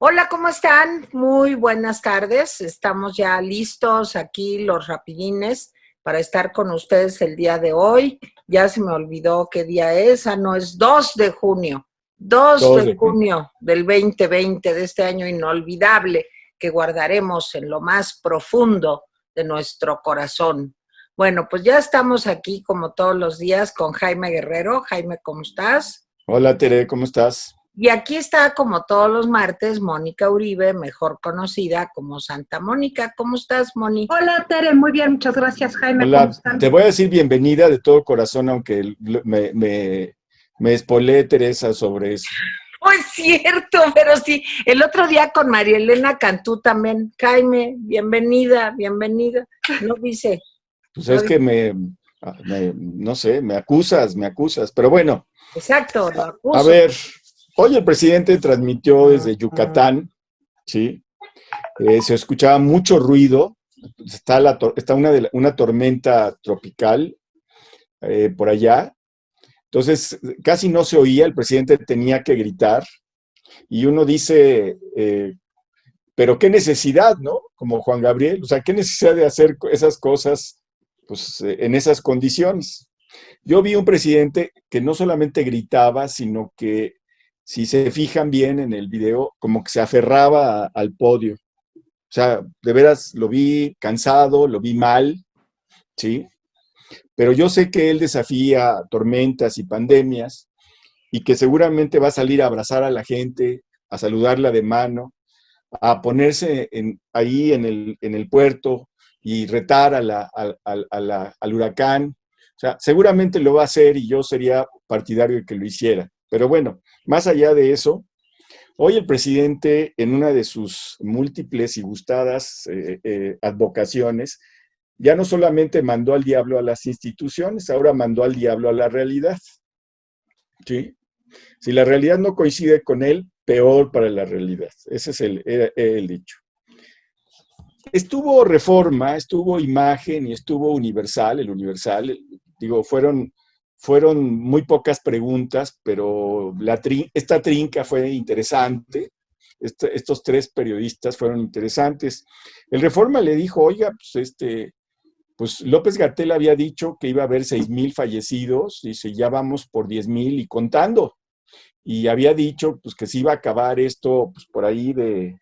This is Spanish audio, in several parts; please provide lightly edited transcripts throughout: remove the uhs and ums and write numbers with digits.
Hola, ¿cómo están? Muy buenas tardes. Estamos ya listos aquí, los rapidines, para estar con ustedes el día de hoy. Ya se me olvidó qué día es. No, es 2 de junio. 2 2 de de junio. junio del 2020, de este año inolvidable que guardaremos en lo más profundo de nuestro corazón. Bueno, pues ya estamos aquí como todos los días con Jaime Guerrero. Jaime, ¿cómo estás? Hola Tere, ¿cómo estás? Y aquí está, como todos los martes, Mónica Uribe, mejor conocida como Santa Mónica. ¿Cómo estás, Moni? Hola Tere, muy bien, muchas gracias Jaime, ¿cómo Hola, te están? voy a decir bienvenida de todo corazón, aunque me spoileé Teresa sobre eso. Oh, es cierto, pero sí, el otro día con María Elena Cantú también. Jaime, bienvenida, bienvenida. No dice, Pues no es que dice. no sé, me acusas, pero bueno, Exacto, lo a acuso. ver, hoy el presidente transmitió desde Yucatán, ¿sí? Se escuchaba mucho ruido, está una tormenta tropical por allá. Entonces, casi no se oía, el presidente tenía que gritar y uno dice, pero qué necesidad, ¿no? Como Juan Gabriel, o sea, qué necesidad de hacer esas cosas pues, en esas condiciones. Yo vi un presidente que no solamente gritaba, sino que, si se fijan bien en el video, como que se aferraba al podio. O sea, de veras lo vi cansado, lo vi mal, ¿sí? Pero yo sé que él desafía tormentas y pandemias y que seguramente va a salir a abrazar a la gente, a saludarla de mano, a ponerse ahí en el puerto y retar al huracán. O sea, seguramente lo va a hacer y yo sería partidario de que lo hiciera. Pero bueno, más allá de eso, hoy el presidente, en una de sus múltiples y gustadas advocaciones, ya no solamente mandó al diablo a las instituciones, ahora mandó al diablo a la realidad. ¿Sí? Si la realidad no coincide con él, peor para la realidad. Ese es el dicho. Estuvo Reforma, estuvo Imagen y estuvo Universal. El Universal, digo, fueron muy pocas preguntas, pero esta trinca fue interesante. Estos tres periodistas fueron interesantes. El Reforma le dijo, oiga, pues López-Gatell había dicho que iba a haber 6,000 fallecidos, dice, ya vamos por 10,000 y contando. Y había dicho pues, que se iba a acabar esto pues, por ahí de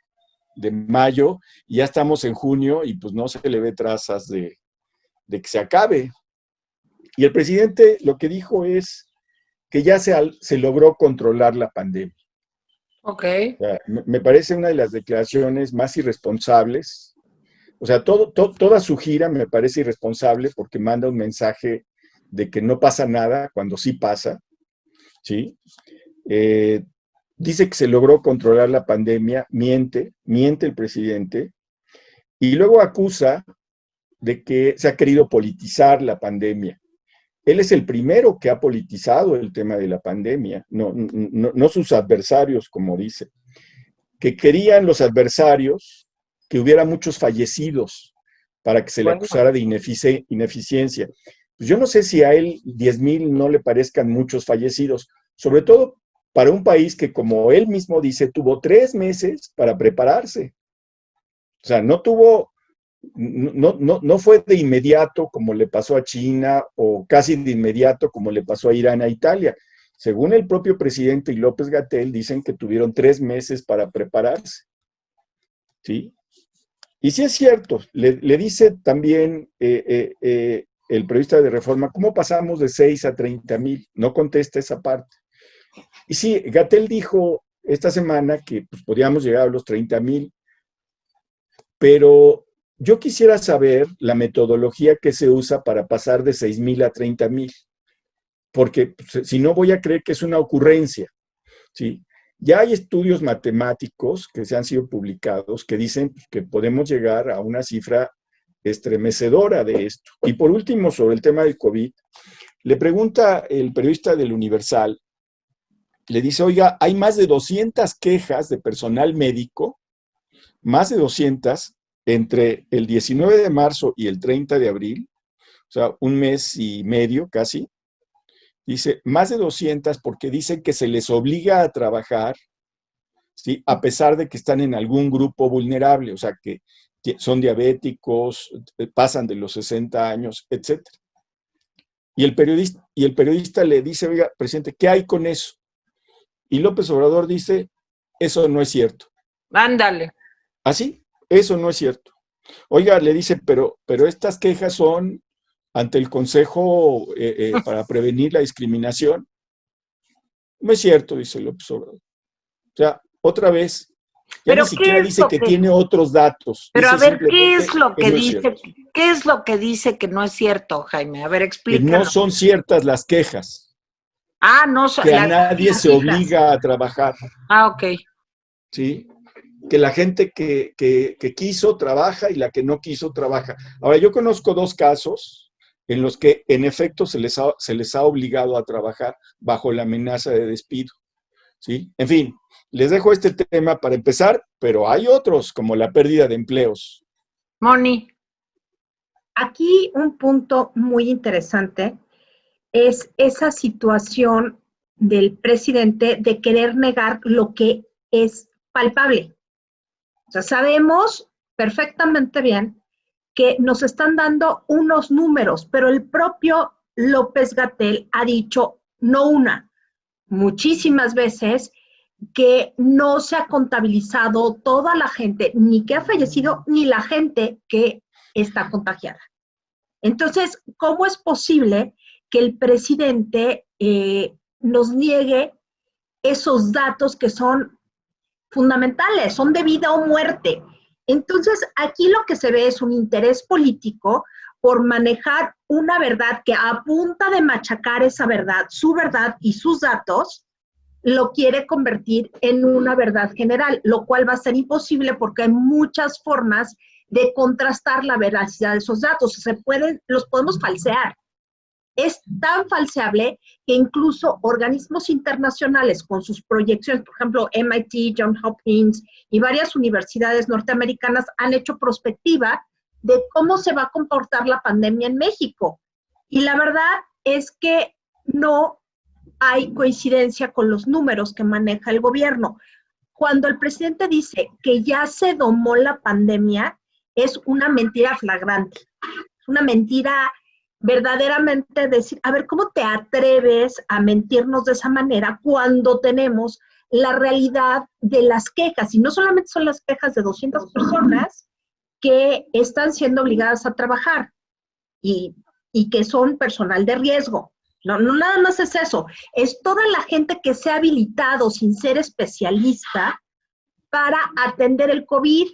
mayo, y ya estamos en junio y pues no se le ve trazas de que se acabe. Y el presidente lo que dijo es que ya se logró controlar la pandemia. Ok. O sea, me parece una de las declaraciones más irresponsables. O sea, toda su gira me parece irresponsable porque manda un mensaje de que no pasa nada cuando sí pasa, ¿sí? Eh, Dice que se logró controlar la pandemia, miente el presidente, y luego acusa de que se ha querido politizar la pandemia. Él es el primero que ha politizado el tema de la pandemia, no sus adversarios, como dice, que querían los adversarios que hubiera muchos fallecidos para que se le Bueno, acusara de ineficiencia. Pues yo no sé si a él 10,000 no le parezcan muchos fallecidos, sobre todo para un país que, como él mismo dice, tuvo 3 meses para prepararse. O sea, no fue de inmediato como le pasó a China o casi de inmediato como le pasó a Irán, a Italia. Según el propio presidente y López-Gatell, dicen que tuvieron 3 meses para prepararse. ¿Sí? Y sí es cierto, le dice también el periodista de Reforma, ¿cómo pasamos de 6 a 30,000? No contesta esa parte. Y sí, Gatell dijo esta semana que pues, podíamos llegar a los 30,000, pero yo quisiera saber la metodología que se usa para pasar de 6,000 a 30,000, porque pues, si no voy a creer que es una ocurrencia, ¿sí? Ya hay estudios matemáticos que se han sido publicados que dicen pues, que podemos llegar a una cifra estremecedora de esto. Y por último, sobre el tema del COVID, le pregunta el periodista del Universal, le dice, oiga, hay más de 200 quejas de personal médico, más de 200 entre el 19 de marzo y el 30 de abril, o sea, un mes y medio casi. Dice, más de 200 porque dicen que se les obliga a trabajar ¿sí? A pesar de que están en algún grupo vulnerable, o sea, que son diabéticos, pasan de los 60 años, etc. Y el periodista le dice, oiga, presidente, ¿qué hay con eso? Y López Obrador dice, eso no es cierto. Ándale. ¿Así? Eso no es cierto. Oiga, le dice, pero estas quejas son ante el Consejo para prevenir la discriminación. No es cierto, dice López Obrador. O sea, otra vez, ya Pero ni siquiera dice que tiene otros datos. Pero dice a ver, ¿qué es lo que no dice? ¿Qué es lo que dice que no es cierto, Jaime? A ver, que explícanos. no son ciertas las quejas. Ah, no son. Que a nadie se obliga a trabajar. Ah, ok. ¿Sí? Que la gente que quiso trabaja y la que no quiso trabaja. Ahora, yo conozco 2 casos en los que en efecto se les ha obligado a trabajar bajo la amenaza de despido. ¿Sí? En fin, les dejo este tema para empezar, pero hay otros, como la pérdida de empleos. Moni. Aquí un punto muy interesante es esa situación del presidente de querer negar lo que es palpable. O sea, sabemos perfectamente bien que nos están dando unos números, pero el propio López-Gatell ha dicho, no una, muchísimas veces, que no se ha contabilizado toda la gente, ni que ha fallecido, ni la gente que está contagiada. Entonces, ¿cómo es posible que el presidente nos niegue esos datos que son fundamentales, son de vida o muerte? Entonces, aquí lo que se ve es un interés político por manejar una verdad que a punta de machacar esa verdad, su verdad y sus datos, lo quiere convertir en una verdad general, lo cual va a ser imposible porque hay muchas formas de contrastar la veracidad de esos datos. Los podemos falsear. Es tan falseable que incluso organismos internacionales con sus proyecciones, por ejemplo, MIT, Johns Hopkins y varias universidades norteamericanas han hecho prospectiva de cómo se va a comportar la pandemia en México. Y la verdad es que no hay coincidencia con los números que maneja el gobierno. Cuando el presidente dice que ya se domó la pandemia, es una mentira flagrante, es una mentira verdaderamente decir, a ver, ¿cómo te atreves a mentirnos de esa manera cuando tenemos la realidad de las quejas? Y no solamente son las quejas de 200 personas que están siendo obligadas a trabajar y que son personal de riesgo. No, nada más es eso, es toda la gente que se ha habilitado sin ser especialista para atender el COVID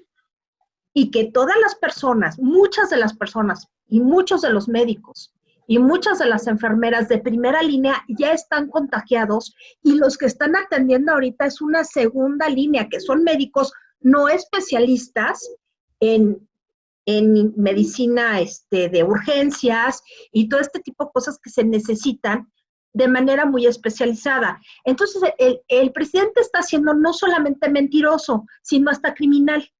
y que todas las personas, muchas de las personas y muchos de los médicos y muchas de las enfermeras de primera línea ya están contagiados y los que están atendiendo ahorita es una segunda línea, que son médicos no especialistas en medicina de urgencias y todo este tipo de cosas que se necesitan de manera muy especializada. Entonces, el presidente está siendo no solamente mentiroso, sino hasta criminal,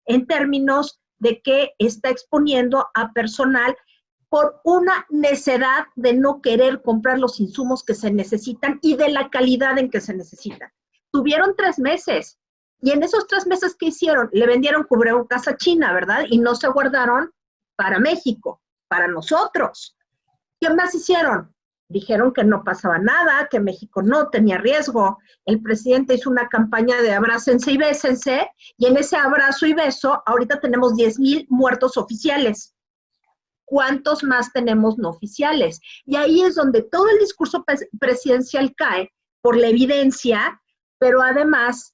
en términos de que está exponiendo a personal por una necedad de no querer comprar los insumos que se necesitan y de la calidad en que se necesitan. Tuvieron 3 meses. Y en esos 3 meses que hicieron, le vendieron cubrebocas a China, ¿verdad? Y no se guardaron para México, para nosotros. ¿Qué más hicieron? Dijeron que no pasaba nada, que México no tenía riesgo. El presidente hizo una campaña de abrácense y bésense, y en ese abrazo y beso, ahorita tenemos 10,000 muertos oficiales. ¿Cuántos más tenemos no oficiales? Y ahí es donde todo el discurso presidencial cae por la evidencia, pero además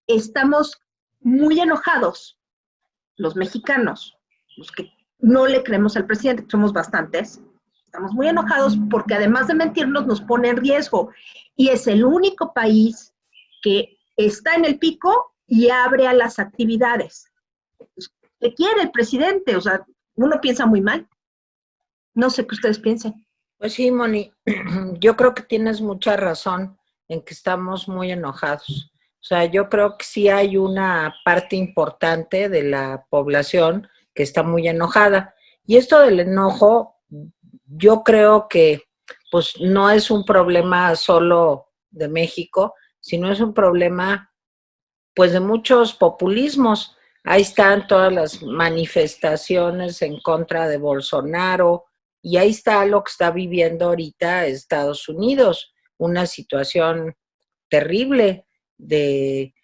estamos muy enojados, los mexicanos, los que no le creemos al presidente, que somos bastantes, estamos muy enojados porque además de mentirnos nos pone en riesgo y es el único país que está en el pico y abre a las actividades. ¿Qué quiere el presidente? O sea, uno piensa muy mal. No sé qué ustedes piensen. Pues sí, Moni, yo creo que tienes mucha razón en que estamos muy enojados. O sea, yo creo que sí hay una parte importante de la población que está muy enojada. Y esto del enojo, yo creo que pues no es un problema solo de México, sino es un problema pues de muchos populismos. Ahí están todas las manifestaciones en contra de Bolsonaro y ahí está lo que está viviendo ahorita Estados Unidos, una situación terrible de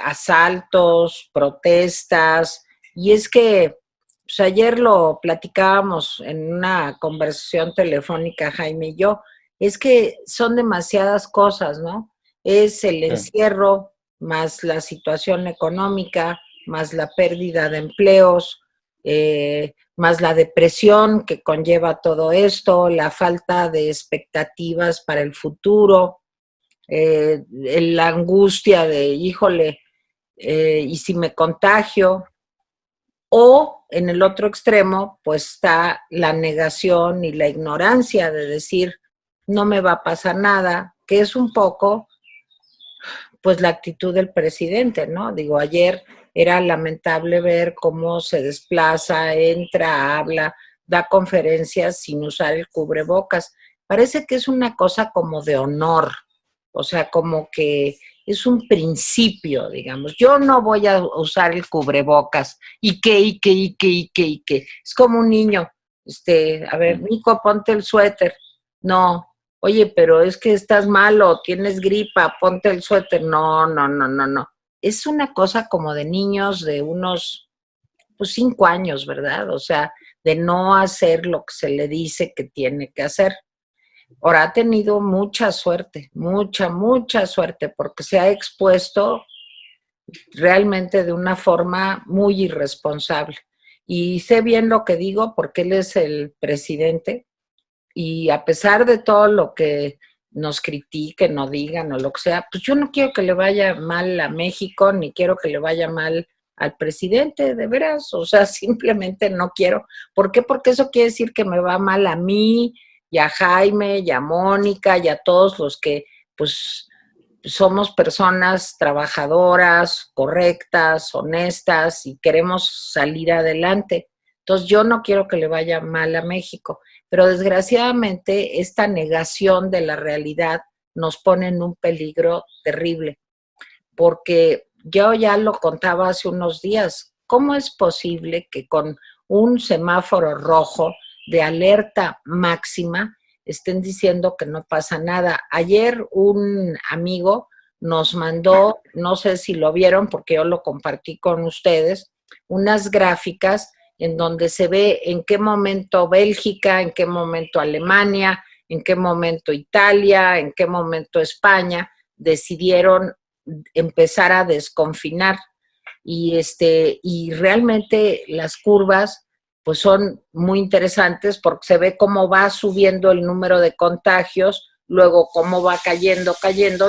asaltos, protestas, y es que pues ayer lo platicábamos en una conversación telefónica, Jaime y yo, es que son demasiadas cosas, ¿no? Es el encierro, más la situación económica, más la pérdida de empleos, más la depresión que conlleva todo esto, la falta de expectativas para el futuro, la angustia de, híjole, y si me contagio, o en el otro extremo, pues está la negación y la ignorancia de decir, no me va a pasar nada, que es un poco, pues, la actitud del presidente, ¿no? Digo, ayer era lamentable ver cómo se desplaza, entra, habla, da conferencias sin usar el cubrebocas. Parece que es una cosa como de honor, o sea, como que es un principio, digamos. Yo no voy a usar el cubrebocas. ¿Y qué? Es como un niño. A ver, Nico, ponte el suéter. No. Oye, pero es que estás malo, tienes gripa, ponte el suéter. No, no, no, no, no. Es una cosa como de niños de unos, pues, 5 años, ¿verdad? O sea, de no hacer lo que se le dice que tiene que hacer. Ahora ha tenido mucha suerte, mucha suerte, porque se ha expuesto realmente de una forma muy irresponsable. Y sé bien lo que digo porque él es el presidente y a pesar de todo lo que nos critiquen o digan o lo que sea, pues yo no quiero que le vaya mal a México ni quiero que le vaya mal al presidente, de veras, o sea, simplemente no quiero. ¿Por qué? Porque eso quiere decir que me va mal a mí y a Jaime y a Mónica y a todos los que, pues, somos personas trabajadoras, correctas, honestas y queremos salir adelante. Entonces yo no quiero que le vaya mal a México, pero desgraciadamente esta negación de la realidad nos pone en un peligro terrible, porque yo ya lo contaba hace unos días, ¿cómo es posible que con un semáforo rojo de alerta máxima estén diciendo que no pasa nada? Ayer un amigo nos mandó, no sé si lo vieron porque yo lo compartí con ustedes, unas gráficas en donde se ve en qué momento Bélgica, en qué momento Alemania, en qué momento Italia, en qué momento España decidieron empezar a desconfinar y realmente las curvas pues son muy interesantes porque se ve cómo va subiendo el número de contagios, luego cómo va cayendo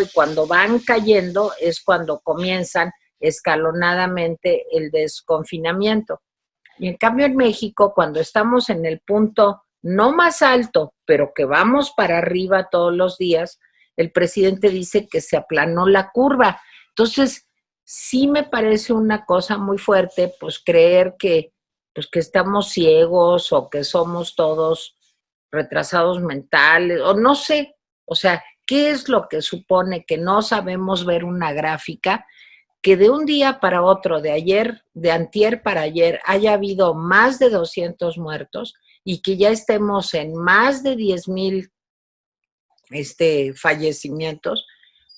y cuando van cayendo es cuando comienzan escalonadamente el desconfinamiento. Y en cambio en México, cuando estamos en el punto no más alto, pero que vamos para arriba todos los días, el presidente dice que se aplanó la curva. Entonces, sí me parece una cosa muy fuerte, pues creer que, pues, que estamos ciegos o que somos todos retrasados mentales, o no sé, o sea, ¿qué es lo que supone que no sabemos ver una gráfica que de un día para otro, de antier para ayer, haya habido más de 200 muertos y que ya estemos en más de 10,000 fallecimientos?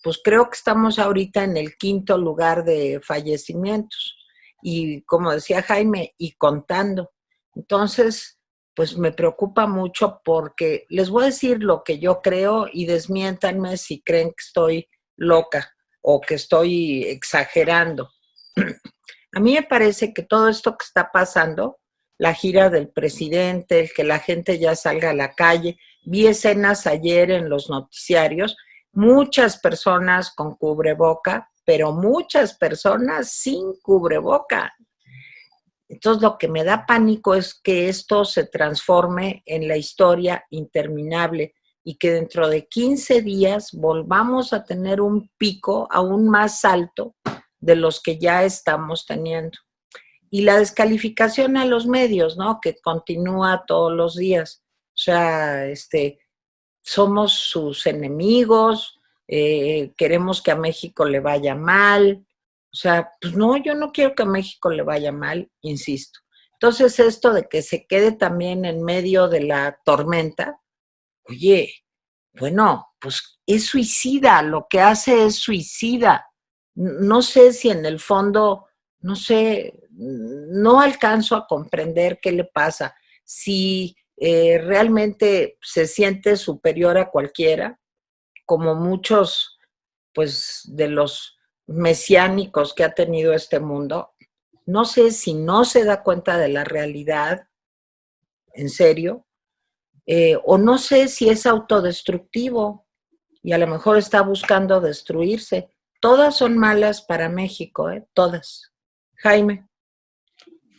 Pues creo que estamos ahorita en el quinto lugar de fallecimientos. Y como decía Jaime, y contando. Entonces, pues me preocupa mucho porque les voy a decir lo que yo creo y desmiéntanme si creen que estoy loca o que estoy exagerando. A mí me parece que todo esto que está pasando, la gira del presidente, el que la gente ya salga a la calle, vi escenas ayer en los noticiarios, muchas personas con cubreboca, pero muchas personas sin cubreboca. Entonces lo que me da pánico es que esto se transforme en la historia interminable y que dentro de 15 días volvamos a tener un pico aún más alto de los que ya estamos teniendo. Y la descalificación a los medios, ¿no? Que continúa todos los días. O sea, somos sus enemigos, queremos que a México le vaya mal, O sea, pues no, yo no quiero que a México le vaya mal, insisto. Entonces, esto de que se quede también en medio de la tormenta, oye, bueno, pues es suicida, lo que hace es suicida. No sé si en el fondo, no sé, no alcanzo a comprender qué le pasa. Si realmente se siente superior a cualquiera, como muchos, pues, de los mesiánicos que ha tenido este mundo, no sé si no se da cuenta de la realidad, en serio, o no sé si es autodestructivo y a lo mejor está buscando destruirse. Todas son malas para México, ¿eh? Todas. Jaime.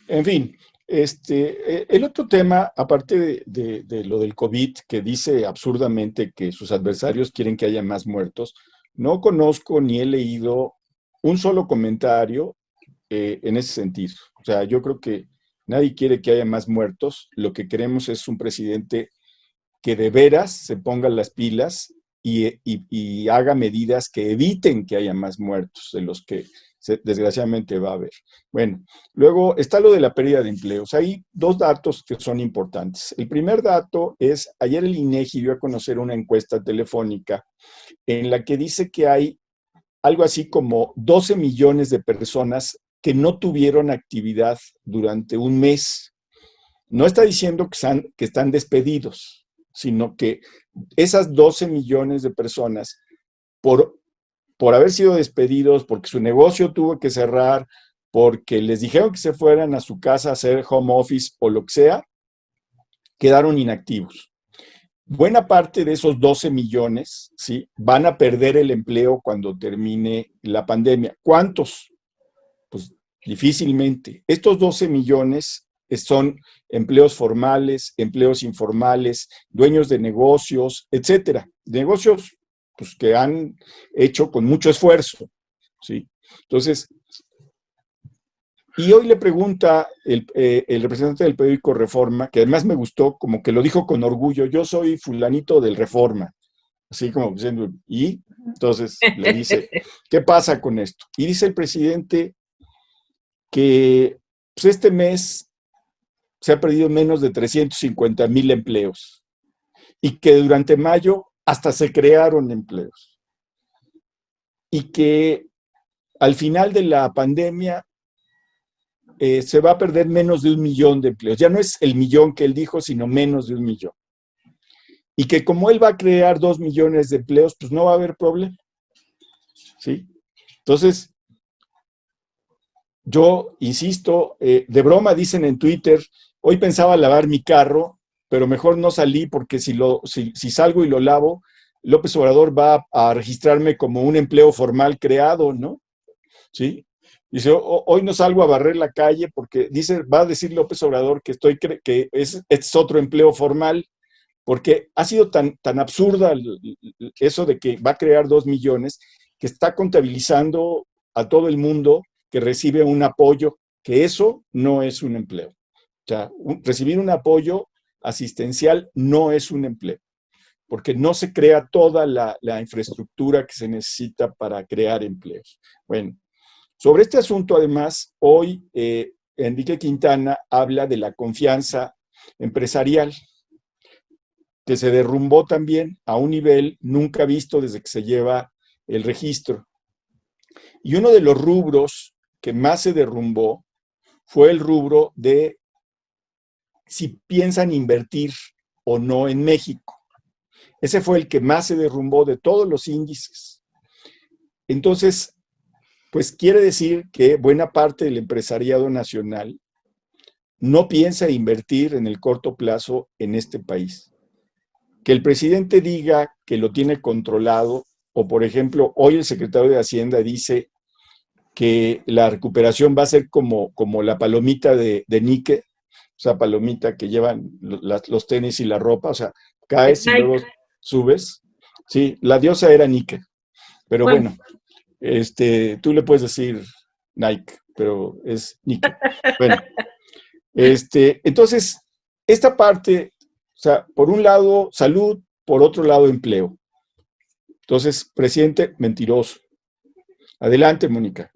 En fin, el otro tema, aparte de lo del COVID, que dice absurdamente que sus adversarios quieren que haya más muertos, no conozco ni he leído un solo comentario en ese sentido. O sea, yo creo que nadie quiere que haya más muertos. Lo que queremos es un presidente que de veras se ponga las pilas y haga medidas que eviten que haya más muertos de los que desgraciadamente va a haber. Bueno, luego está lo de la pérdida de empleos. Hay dos datos que son importantes. El primer dato es, ayer el INEGI dio a conocer una encuesta telefónica en la que dice que hay algo así como 12 millones de personas que no tuvieron actividad durante un mes. No está diciendo que están despedidos, sino que esas 12 millones de personas, por haber sido despedidos, porque su negocio tuvo que cerrar, porque les dijeron que se fueran a su casa a hacer home office o lo que sea, quedaron inactivos. Buena parte de esos 12 millones, ¿sí?, van a perder el empleo cuando termine la pandemia. ¿Cuántos? Pues difícilmente. Estos 12 millones son empleos formales, empleos informales, dueños de negocios, etcétera. Negocios, pues, que han hecho con mucho esfuerzo, ¿sí? Entonces, y hoy le pregunta el representante del periódico Reforma, que además me gustó, como que lo dijo con orgullo: yo soy fulanito del Reforma, así como diciendo, y entonces le dice, ¿qué pasa con esto? Y dice el presidente que pues, este mes se ha perdido menos de 350,000 empleos y que durante mayo hasta se crearon empleos y que al final de la pandemia se va a perder menos de 1,000,000 de empleos. Ya no es el millón que él dijo, sino menos de 1,000,000. Y que como él va a crear 2,000,000 de empleos, pues no va a haber problema, ¿sí? Entonces, yo insisto, de broma dicen en Twitter, hoy pensaba lavar mi carro, pero mejor no salí porque si salgo y lo lavo, López Obrador va a registrarme como un empleo formal creado, ¿no? ¿Sí? Dice, hoy no salgo a barrer la calle porque dice, va a decir López Obrador que es otro empleo formal, porque ha sido tan absurda eso de que va a crear 2,000,000, que está contabilizando a todo el mundo que recibe un apoyo, que eso no es un empleo. O sea, recibir un apoyo asistencial no es un empleo, porque no se crea toda la infraestructura que se necesita para crear empleos. Bueno, sobre este asunto, además, hoy Enrique Quintana habla de la confianza empresarial, que se derrumbó también a un nivel nunca visto desde que se lleva el registro. Y uno de los rubros que más se derrumbó fue el rubro de si piensan invertir o no en México. Ese fue el que más se derrumbó de todos los índices. Entonces, pues quiere decir que buena parte del empresariado nacional no piensa invertir en el corto plazo en este país. Que el presidente diga que lo tiene controlado, o por ejemplo, hoy el secretario de Hacienda dice que la recuperación va a ser como la palomita de Nike, o sea, palomita que llevan los tenis y la ropa, o sea, caes y luego subes. Sí, la diosa era Nike, pero bueno, tú le puedes decir Nike, pero es Nike. Bueno, entonces, esta parte, o sea, por un lado salud, por otro lado empleo. Entonces, presidente mentiroso. Adelante, Mónica.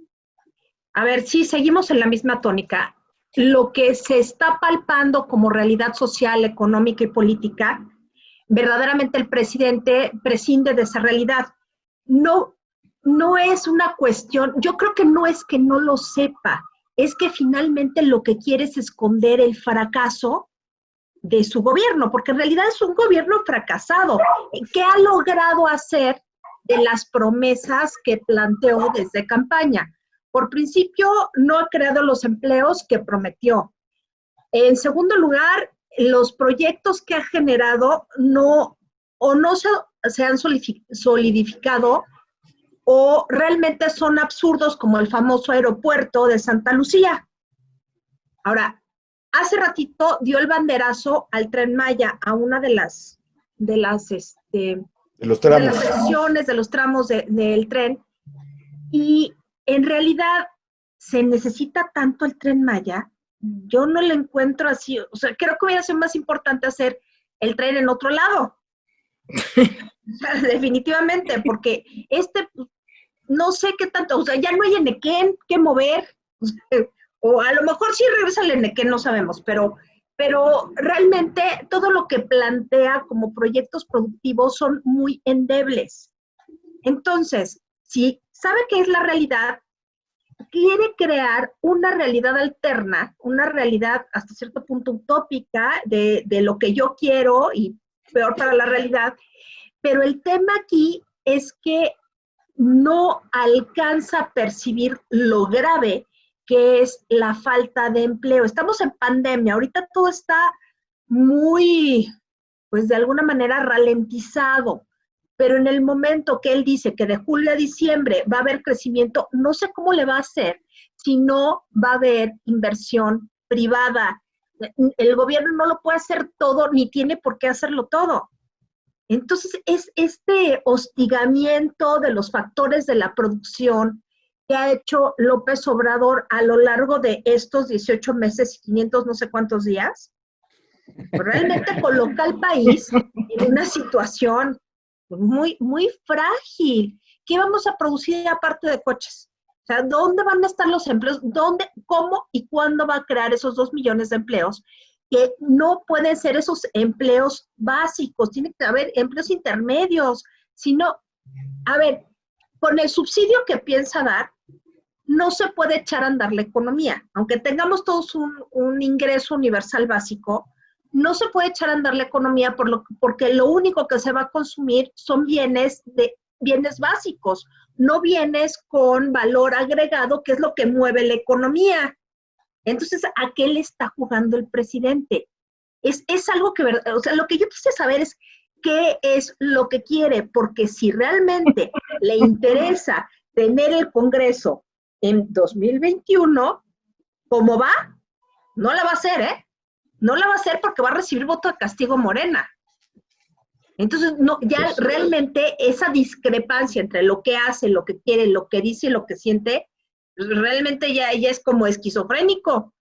A ver, sí, seguimos en la misma tónica. Lo que se está palpando como realidad social, económica y política, verdaderamente el presidente prescinde de esa realidad. No, no es una cuestión, yo creo que no es que no lo sepa, es que finalmente lo que quiere es esconder el fracaso de su gobierno, porque en realidad es un gobierno fracasado. ¿Qué ha logrado hacer de las promesas que planteó desde campaña? Por principio, no ha creado los empleos que prometió. En segundo lugar, los proyectos que ha generado no se han solidificado o realmente son absurdos, como el famoso aeropuerto de Santa Lucía. Ahora, hace ratito dio el banderazo al Tren Maya, a una de las secciones, de los tramos del tren, y en realidad se necesita tanto el Tren Maya. Yo no le encuentro así, o sea, creo que hubiera sido más importante hacer el tren en otro lado. Definitivamente, porque no sé qué tanto, o sea, ya no hay Enequén que mover, o a lo mejor sí regresa el Enequén, no sabemos, pero realmente todo lo que plantea como proyectos productivos son muy endebles. Entonces, si sabe qué es la realidad, quiere crear una realidad alterna, una realidad hasta cierto punto utópica de lo que yo quiero y peor para la realidad, pero el tema aquí es que no alcanza a percibir lo grave que es la falta de empleo. Estamos en pandemia, ahorita todo está muy, pues de alguna manera ralentizado, pero en el momento que él dice que de julio a diciembre va a haber crecimiento, no sé cómo le va a hacer si no va a haber inversión privada. El gobierno no lo puede hacer todo, ni tiene por qué hacerlo todo. Entonces, es este hostigamiento de los factores de la producción que ha hecho López Obrador a lo largo de estos 18 meses y 500 no sé cuántos días, realmente coloca al país en una situación muy, muy frágil. ¿Qué vamos a producir aparte de coches? O sea, ¿dónde van a estar los empleos? ¿Dónde, cómo y cuándo va a crear esos 2 millones de empleos? Que no pueden ser esos empleos básicos, tiene que haber empleos intermedios, sino, a ver, con el subsidio que piensa dar, no se puede echar a andar la economía. Aunque tengamos todos un ingreso universal básico, no se puede echar a andar la economía porque lo único que se va a consumir son bienes básicos, no bienes con valor agregado, que es lo que mueve la economía. Entonces, ¿a qué le está jugando el presidente? Es algo que, o sea, lo que yo quise saber es qué es lo que quiere, porque si realmente le interesa tener el Congreso en 2021, ¿cómo va? No la va a hacer, ¿eh? No la va a hacer porque va a recibir voto de castigo Morena. Entonces, no, ya realmente esa discrepancia entre lo que hace, lo que quiere, lo que dice y lo que siente, realmente ya es como esquizofrénico.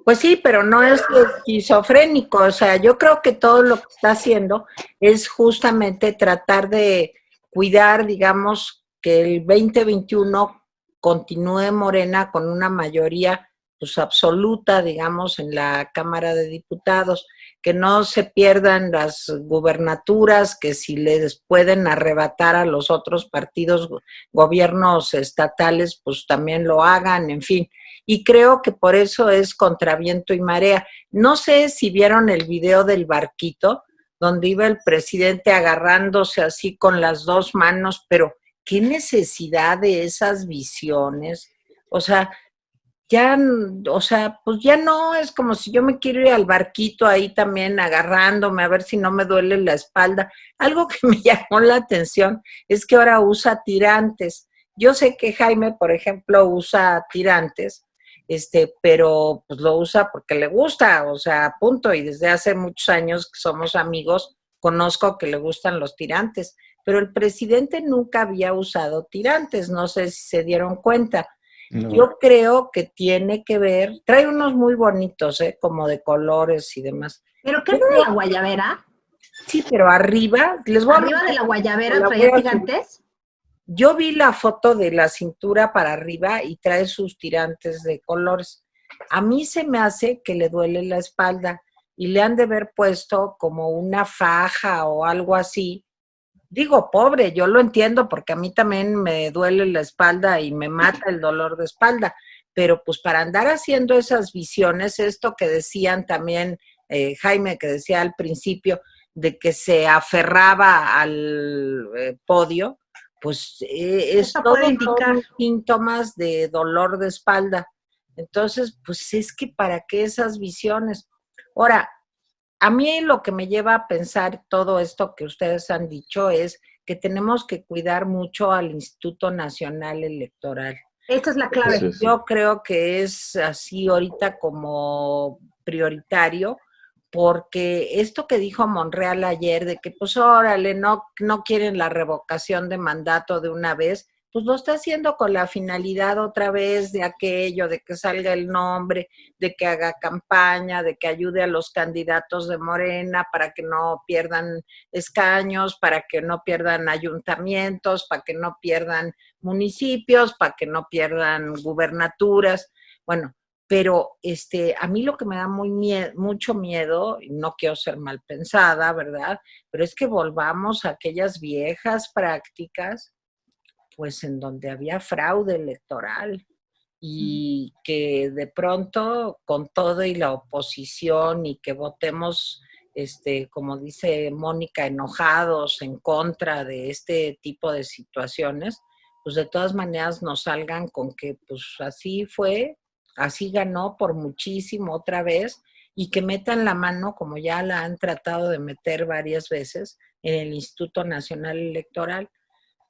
Pues sí, pero no es esquizofrénico, o sea, yo creo que todo lo que está haciendo es justamente tratar de cuidar, digamos, que el 2021 continúe Morena con una mayoría pues absoluta, digamos, en la Cámara de Diputados, que no se pierdan las gubernaturas, que si les pueden arrebatar a los otros partidos, gobiernos estatales, pues también lo hagan, en fin. Y creo que por eso es contra viento y marea. No sé si vieron el video del barquito, donde iba el presidente agarrándose así con las 2 manos, pero qué necesidad de esas visiones. O sea, ya, o sea, pues ya no, es como si yo me quiero ir al barquito ahí también agarrándome a ver si no me duele la espalda. Algo que me llamó la atención es que ahora usa tirantes. Yo sé que Jaime, por ejemplo, usa tirantes, pero pues lo usa porque le gusta, o sea, punto. Y desde hace muchos años que somos amigos, conozco que le gustan los tirantes. Pero el presidente nunca había usado tirantes, no sé si se dieron cuenta. No. Yo creo que tiene que ver, trae unos muy bonitos, como de colores y demás. ¿Pero qué es de la guayabera? Sí, pero arriba, ¿Arriba de la guayabera traía tirantes? yo vi la foto de la cintura para arriba y trae sus tirantes de colores. A mí se me hace que le duele la espalda y le han de haber puesto como una faja o algo así. Digo, pobre, yo lo entiendo porque a mí también me duele la espalda y me mata el dolor de espalda, pero pues para andar haciendo esas visiones, esto que decían también Jaime, que decía al principio, de que se aferraba al podio, pues es Eso puede todo indicar. son síntomas de dolor de espalda. Entonces, pues es que para qué esas visiones. Ahora, a mí lo que me lleva a pensar todo esto que ustedes han dicho es que tenemos que cuidar mucho al Instituto Nacional Electoral. Esta es la clave. Yo creo que es así ahorita como prioritario, porque esto que dijo Monreal ayer de que pues órale, no quieren la revocación de mandato de una vez, pues lo está haciendo con la finalidad otra vez de aquello, de que salga el nombre, de que haga campaña, de que ayude a los candidatos de Morena para que no pierdan escaños, para que no pierdan ayuntamientos, para que no pierdan municipios, para que no pierdan gubernaturas. Bueno, pero a mí lo que me da mucho miedo, y no quiero ser mal pensada, ¿verdad? Pero es que volvamos a aquellas viejas prácticas, pues en donde había fraude electoral y que de pronto con todo y la oposición y que votemos, como dice Mónica, enojados en contra de este tipo de situaciones, pues de todas maneras nos salgan con que pues así fue, así ganó por muchísimo otra vez y que metan la mano, como ya la han tratado de meter varias veces, en el Instituto Nacional Electoral.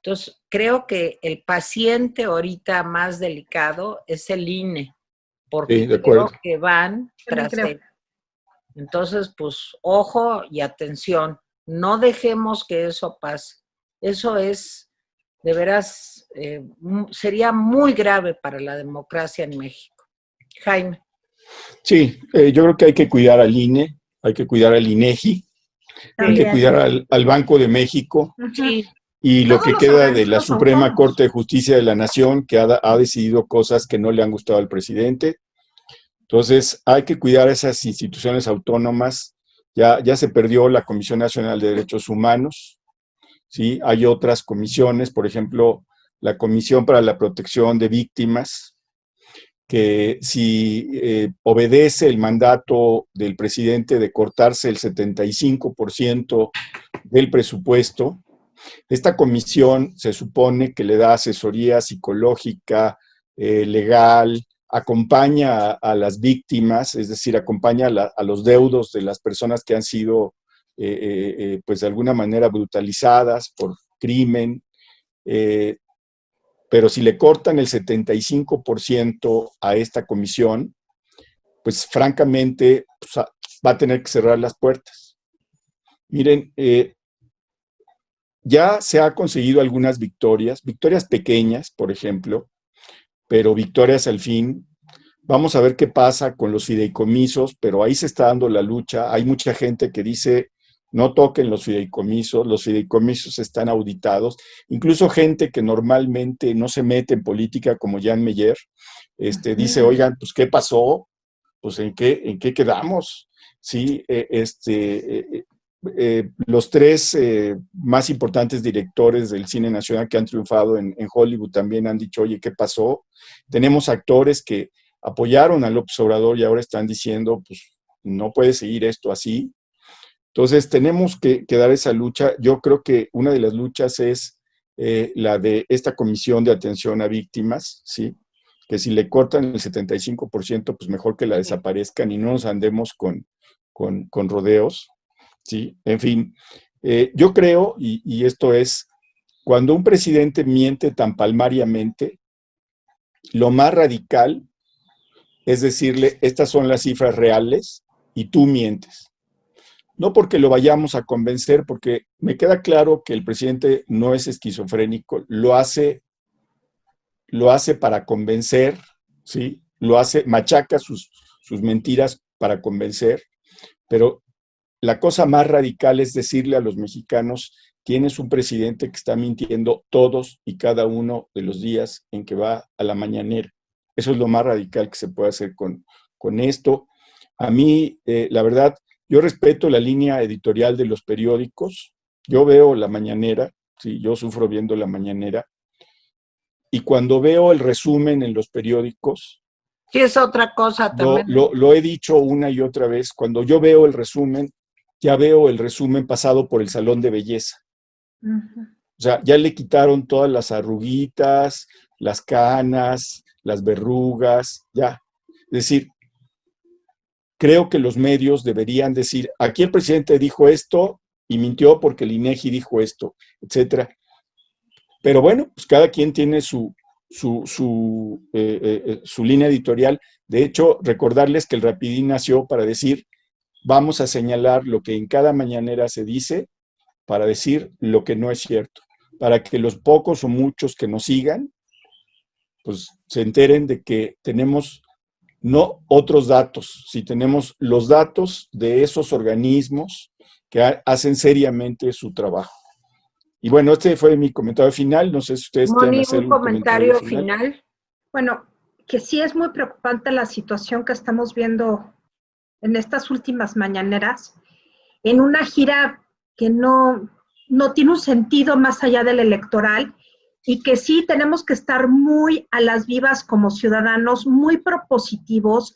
Entonces, creo que el paciente ahorita más delicado es el INE, Sí, porque de creo acuerdo. que van También tras creo. él. Entonces, pues, ojo y atención, no dejemos que eso pase. Eso es, de veras, sería muy grave para la democracia en México. Jaime. Sí, yo creo que hay que cuidar al INE, hay que cuidar al INEGI, hay que También. cuidar al Banco de México Ujú. Sí, y lo Todos que los queda de la organismos Suprema autónomos. Corte de Justicia de la Nación, que ha decidido cosas que no le han gustado al presidente. Entonces, hay que cuidar esas instituciones autónomas. Ya se perdió la Comisión Nacional de Derechos Humanos, ¿sí? Hay otras comisiones, por ejemplo, la Comisión para la Protección de Víctimas, que si obedece el mandato del presidente de cortarse el 75% del presupuesto, esta comisión se supone que le da asesoría psicológica, legal, acompaña a las víctimas, es decir, acompaña a los deudos de las personas que han sido, pues de alguna manera brutalizadas por crimen, eh, pero si le cortan el 75% a esta comisión, pues francamente pues, va a tener que cerrar las puertas. Miren, ya se ha conseguido algunas victorias pequeñas, por ejemplo, pero victorias al fin. Vamos a ver qué pasa con los fideicomisos, pero ahí se está dando la lucha. Hay mucha gente que dice, no toquen los fideicomisos están auditados. Incluso gente que normalmente no se mete en política, como Jan Meyer, dice, oigan, pues, ¿qué pasó? Pues, ¿en qué quedamos? Sí, los tres más importantes directores del cine nacional que han triunfado en Hollywood también han dicho, oye, ¿qué pasó? Tenemos actores que apoyaron a López Obrador y ahora están diciendo, pues no puede seguir esto así. Entonces tenemos que dar esa lucha. Yo creo que una de las luchas es la de esta comisión de atención a víctimas, ¿sí? Que si le cortan el 75%, pues mejor que la desaparezcan y no nos andemos con rodeos. ¿Sí? En fin, yo creo, y esto es, cuando un presidente miente tan palmariamente, lo más radical es decirle, estas son las cifras reales y tú mientes. No porque lo vayamos a convencer, porque me queda claro que el presidente no es esquizofrénico, lo hace para convencer, ¿sí? Machaca sus mentiras para convencer, pero la cosa más radical es decirle a los mexicanos, tienes un presidente que está mintiendo todos y cada uno de los días en que va a la mañanera. Eso es lo más radical que se puede hacer con esto. A mí, la verdad, yo respeto la línea editorial de los periódicos. Yo veo la mañanera, sí, yo sufro viendo la mañanera. Y cuando veo el resumen en los periódicos, Sí, es otra cosa también. lo he dicho una y otra vez, cuando yo veo el resumen, ya veo el resumen pasado por el salón de belleza. O sea, ya le quitaron todas las arruguitas, las canas, las verrugas, ya. Es decir, creo que los medios deberían decir, aquí el presidente dijo esto y mintió porque el INEGI dijo esto, etcétera. Pero bueno, pues cada quien tiene su línea editorial. De hecho, recordarles que el Rapidín nació para decir, vamos a señalar lo que en cada mañanera se dice para decir lo que no es cierto, para que los pocos o muchos que nos sigan, pues se enteren de que tenemos no otros datos, si tenemos los datos de esos organismos que hacen seriamente su trabajo. Y bueno, este fue mi comentario final. No sé si ustedes quieren Moni, hacer un un comentario comentario final. final. Bueno, que sí es muy preocupante la situación que estamos viendo en estas últimas mañaneras, en una gira que no tiene un sentido más allá del electoral y que sí tenemos que estar muy a las vivas como ciudadanos, muy propositivos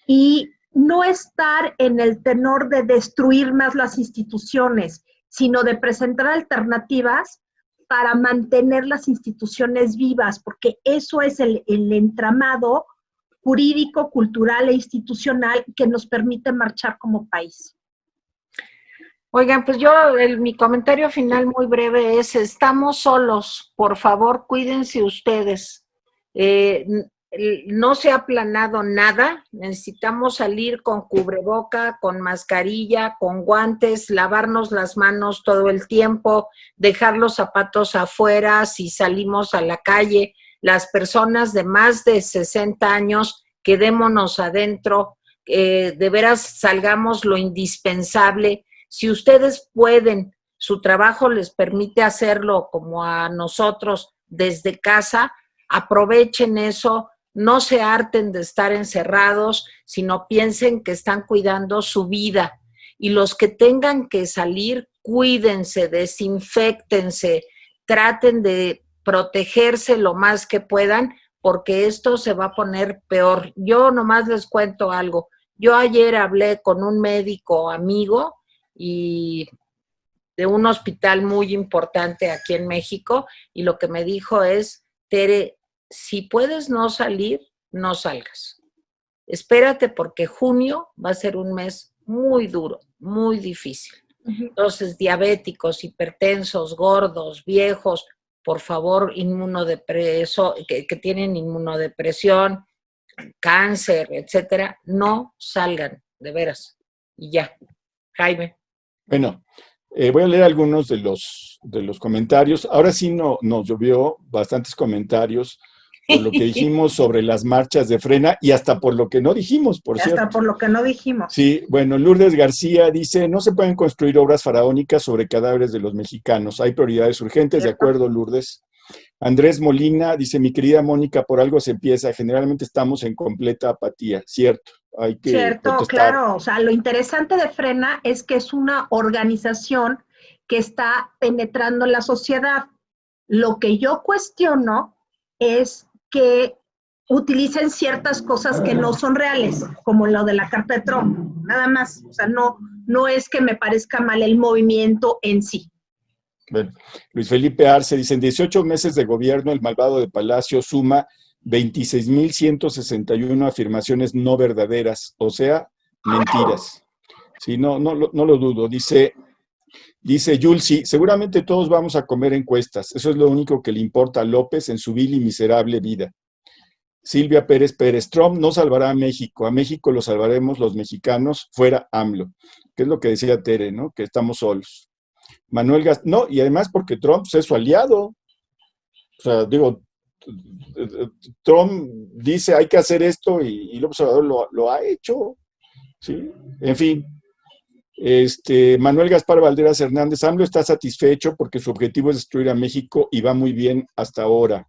y no estar en el tenor de destruir más las instituciones, sino de presentar alternativas para mantener las instituciones vivas, porque eso es el entramado jurídico, cultural e institucional que nos permite marchar como país. Oigan, pues yo, mi comentario final muy breve es, estamos solos, por favor, cuídense ustedes. No se ha aplanado nada, necesitamos salir con cubreboca, con mascarilla, con guantes, lavarnos las manos todo el tiempo, dejar los zapatos afuera si salimos a la calle. Las personas de más de 60 años, quedémonos adentro, de veras salgamos lo indispensable. Si ustedes pueden, su trabajo les permite hacerlo como a nosotros desde casa, aprovechen eso, no se harten de estar encerrados, sino piensen que están cuidando su vida. Y los que tengan que salir, cuídense, desinféctense, traten de protegerse lo más que puedan, porque esto se va a poner peor. Yo nomás les cuento algo. Yo ayer hablé con un médico amigo y de un hospital muy importante aquí en México, y lo que me dijo es, Tere, si puedes no salir, no salgas. Espérate porque junio va a ser un mes muy duro, muy difícil. Entonces, diabéticos, hipertensos, gordos, viejos, por favor, que tienen inmunodepresión, cáncer, etcétera, no salgan, de veras. Y ya. Jaime. Bueno, voy a leer algunos de los comentarios. Ahora sí nos llovió bastantes comentarios por lo que dijimos sobre las marchas de Frena y hasta por lo que no dijimos, por cierto. Hasta por lo que no dijimos. Sí, bueno, Lourdes García dice, no se pueden construir obras faraónicas sobre cadáveres de los mexicanos, hay prioridades urgentes, de acuerdo, Lourdes. Andrés Molina dice, mi querida Mónica, por algo se empieza, generalmente estamos en completa apatía, cierto, hay que Cierto, protestar. claro, o sea, lo interesante de Frena es que es una organización que está penetrando la sociedad. Lo que yo cuestiono es que utilicen ciertas cosas que no son reales, como lo de la carta de Trump, nada más. O sea, no es que me parezca mal el movimiento en sí. Bueno, Luis Felipe Arce dice, en 18 meses de gobierno, el malvado de Palacio suma 26,161 afirmaciones no verdaderas, o sea, mentiras. Sí, no lo dudo. Dice Yulsi, seguramente todos vamos a comer encuestas. Eso es lo único que le importa a López en su vil y miserable vida. Silvia Pérez Pérez, Trump no salvará a México lo salvaremos los mexicanos, fuera AMLO. Que es lo que decía Tere, ¿no? Que estamos solos. Manuel Gast, no, y además porque Trump es su aliado. O sea, digo, Trump dice hay que hacer esto y López Obrador lo ha hecho. ¿Sí? En fin, Manuel Gaspar Valderas Hernández, AMLO está satisfecho porque su objetivo es destruir a México y va muy bien hasta ahora.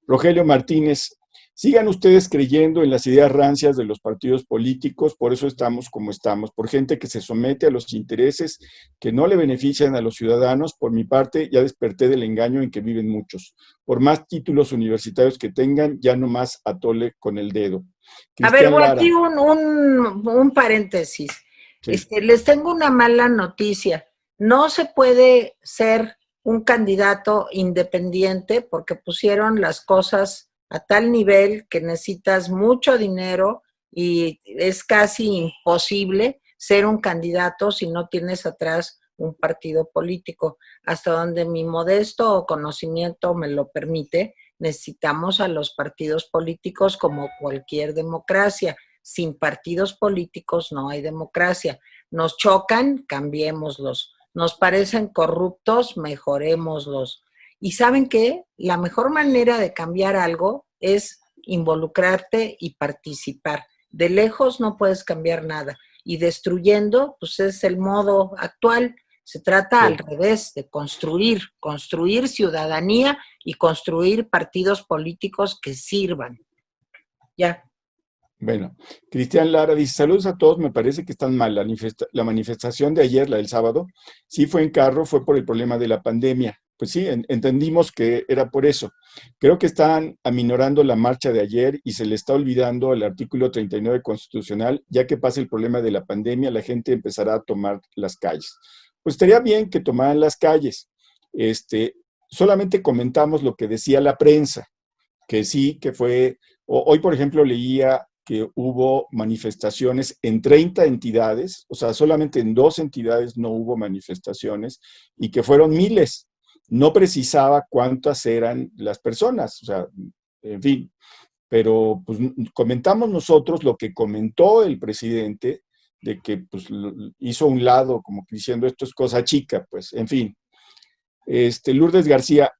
Rogelio Martínez, sigan ustedes creyendo en las ideas rancias de los partidos políticos, por eso estamos como estamos, por gente que se somete a los intereses que no le benefician a los ciudadanos. Por mi parte, ya desperté del engaño en que viven muchos. Por más títulos universitarios que tengan, ya no más atole con el dedo. A ver, Cristian Lara. aquí un paréntesis. Sí. Les tengo una mala noticia. No se puede ser un candidato independiente porque pusieron las cosas a tal nivel que necesitas mucho dinero y es casi imposible ser un candidato si no tienes atrás un partido político. Hasta donde mi modesto conocimiento me lo permite, necesitamos a los partidos políticos como cualquier democracia. Sin partidos políticos no hay democracia. Nos chocan, cambiémoslos. Nos parecen corruptos, mejorémoslos. ¿Y saben qué? La mejor manera de cambiar algo es involucrarte y participar. De lejos no puedes cambiar nada. Y destruyendo, pues es el modo actual. Se trata al revés, de construir ciudadanía y construir partidos políticos que sirvan. Ya. Bueno, Cristian Lara dice, saludos a todos, me parece que están mal. La manifestación de ayer, la del sábado, sí fue en carro, fue por el problema de la pandemia. Pues sí, entendimos que era por eso. Creo que están aminorando la marcha de ayer y se le está olvidando el artículo 39 constitucional, ya que pasa el problema de la pandemia, la gente empezará a tomar las calles. Pues estaría bien que tomaran las calles. Solamente comentamos lo que decía la prensa, que sí, que fue... Hoy, por ejemplo, leía que hubo manifestaciones en 30 entidades, o sea, solamente en 2 entidades no hubo manifestaciones, y que fueron miles. No precisaba cuántas eran las personas, o sea, en fin, pero pues comentamos nosotros lo que comentó el presidente, de que pues hizo a un lado, como diciendo, esto es cosa chica, pues, en fin. Lourdes García,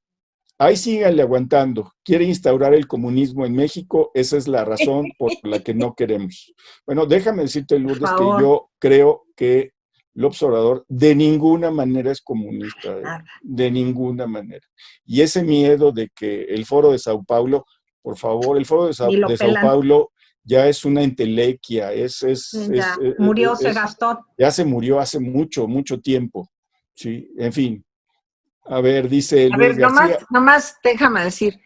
ahí síganle aguantando. Quiere instaurar el comunismo en México. Esa es la razón por la que no queremos. Bueno, déjame decirte, Lourdes, que yo creo que López Obrador de ninguna manera es comunista. De ninguna manera. Y ese miedo de que el Foro de Sao Paulo, por favor, el Foro de Sao Paulo ya es una entelequia. Murió, se gastó. Ya se murió hace mucho, mucho tiempo. Sí, en fin. A ver, dice Luis García. Nomás déjame decir,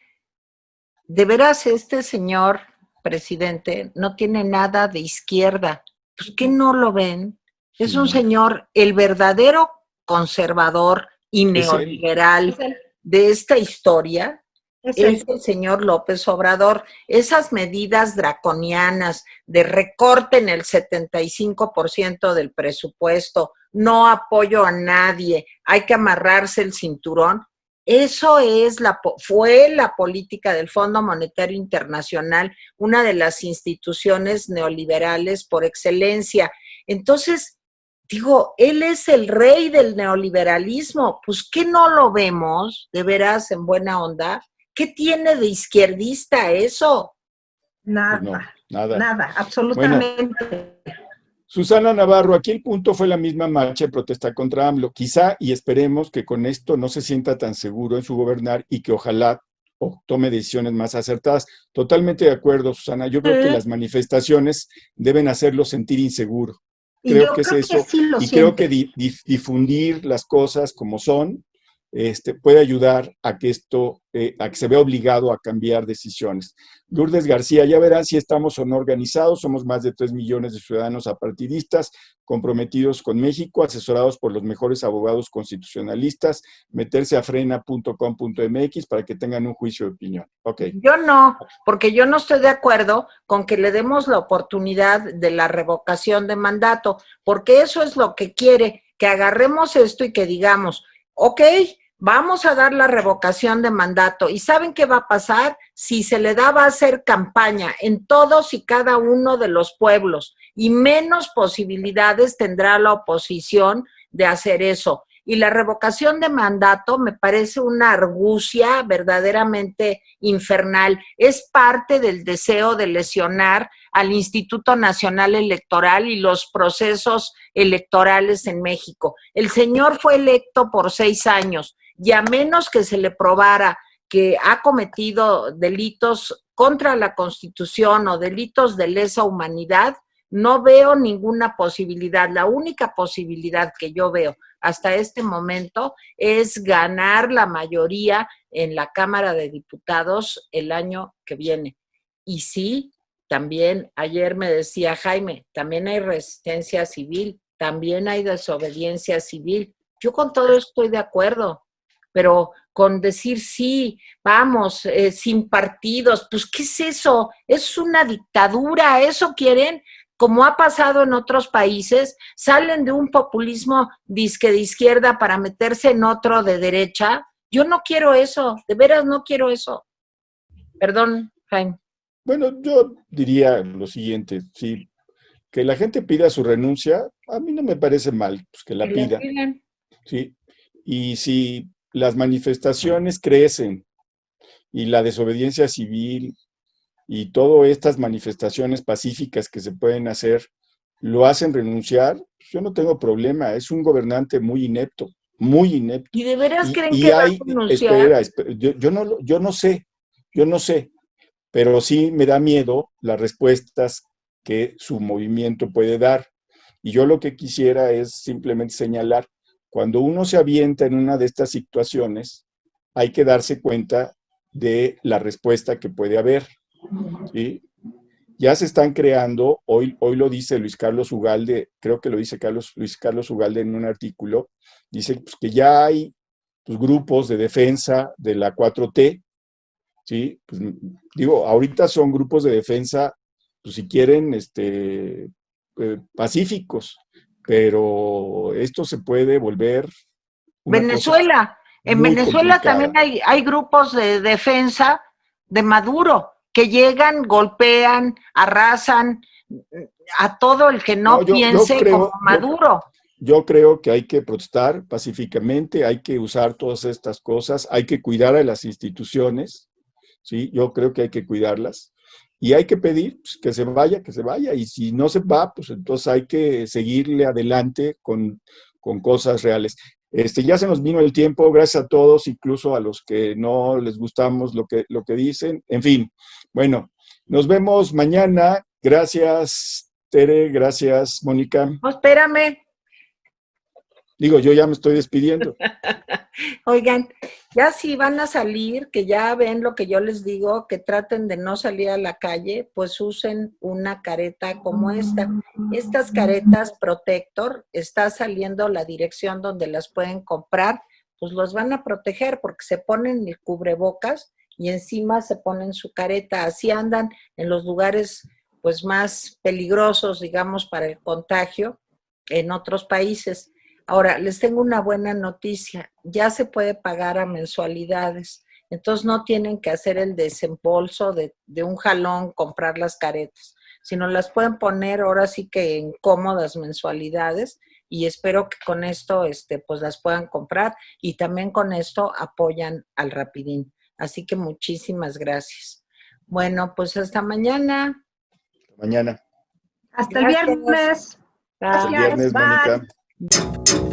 de veras este señor presidente no tiene nada de izquierda. Pues ¿qué no lo ven? Es un señor, el verdadero conservador y neoliberal de esta historia es el señor López Obrador. Esas medidas draconianas de recorte en el 75% del presupuesto, no apoyo a nadie, hay que amarrarse el cinturón. Eso fue la política del Fondo Monetario Internacional, una de las instituciones neoliberales por excelencia. Entonces, digo, él es el rey del neoliberalismo. Pues, ¿qué no lo vemos, de veras, en buena onda? ¿Qué tiene de izquierdista eso? Nada, pues no, nada, absolutamente. Bueno, Susana Navarro, aquí el punto fue la misma marcha de protesta contra AMLO. Quizá y esperemos que con esto no se sienta tan seguro en su gobernar y que ojalá tome decisiones más acertadas. Totalmente de acuerdo, Susana. Yo creo que las manifestaciones deben hacerlo sentir inseguro. Creo que es eso. Y creo que difundir las cosas como son puede ayudar a que a que se vea obligado a cambiar decisiones. Lourdes García, ya verán si estamos o no organizados, somos más de 3 millones de ciudadanos apartidistas, comprometidos con México, asesorados por los mejores abogados constitucionalistas, meterse a frena.com.mx para que tengan un juicio de opinión. Okay. Yo no, porque yo no estoy de acuerdo con que le demos la oportunidad de la revocación de mandato, porque eso es lo que quiere, que agarremos esto y que digamos, ok, vamos a dar la revocación de mandato. ¿Y saben qué va a pasar? Si se le da, va a hacer campaña en todos y cada uno de los pueblos y menos posibilidades tendrá la oposición de hacer eso. y la revocación de mandato me parece una argucia verdaderamente infernal. Es parte del deseo de lesionar al Instituto Nacional Electoral y los procesos electorales en México. El señor fue electo por 6 años y a menos que se le probara que ha cometido delitos contra la Constitución o delitos de lesa humanidad, no veo ninguna posibilidad. La única posibilidad que yo veo hasta este momento es ganar la mayoría en la Cámara de Diputados el año que viene. Y sí, también ayer me decía Jaime, también hay resistencia civil, también hay desobediencia civil. Yo con todo esto estoy de acuerdo, pero con decir sí, vamos, sin partidos, pues ¿qué es eso? Es una dictadura, ¿eso quieren? Como ha pasado en otros países, salen de un populismo disque de izquierda para meterse en otro de derecha. Yo no quiero eso, de veras no quiero eso. Perdón, Jaime. Bueno, yo diría lo siguiente, sí, que la gente pida su renuncia, a mí no me parece mal, pues que la pida, ¿sí? Y si las manifestaciones crecen y la desobediencia civil y todas estas manifestaciones pacíficas que se pueden hacer lo hacen renunciar, pues yo no tengo problema, es un gobernante muy inepto, muy inepto. ¿Y de veras creen Y que va a hay, renunciar? espera, yo no sé, pero sí me da miedo las respuestas que su movimiento puede dar. Y yo lo que quisiera es simplemente señalar, cuando uno se avienta en una de estas situaciones, hay que darse cuenta de la respuesta que puede haber, ¿sí? Ya se están creando, hoy lo dice Luis Carlos Ugalde, creo que lo dice Luis Carlos Ugalde en un artículo, dice pues, que ya hay pues, grupos de defensa de la 4T, ¿sí? Pues, digo, ahorita son grupos de defensa, pues si quieren, pacíficos, pero esto se puede volver una cosa Venezuela. En muy Venezuela también complicada. hay grupos de defensa de Maduro que llegan, golpean, arrasan a todo el que No, no piense como Maduro. yo creo que hay que protestar pacíficamente, hay que usar todas estas cosas, hay que cuidar a las instituciones, ¿sí? Yo creo que hay que cuidarlas. Y hay que pedir pues, que se vaya. Y si no se va, pues entonces hay que seguirle adelante con cosas reales. Ya se nos vino el tiempo, gracias a todos, incluso a los que no les gustamos lo que dicen. En fin, bueno, nos vemos mañana. Gracias, Tere, gracias, Mónica. No, espérame. Digo, yo ya me estoy despidiendo. Oigan, ya si van a salir, que ya ven lo que yo les digo, que traten de no salir a la calle, pues usen una careta como esta. Estas caretas Protector, está saliendo la dirección donde las pueden comprar, pues los van a proteger porque se ponen el cubrebocas y encima se ponen su careta. Así andan en los lugares pues más peligrosos, digamos, para el contagio en otros países. Ahora, les tengo una buena noticia, ya se puede pagar a mensualidades, entonces no tienen que hacer el desembolso de un jalón, comprar las caretas, sino las pueden poner ahora sí que en cómodas mensualidades y espero que con esto pues las puedan comprar y también con esto apoyan al Rapidín. Así que muchísimas gracias. Bueno, pues hasta mañana. Mañana. Hasta el viernes. Hasta el Gracias. viernes, Mónica. Bye.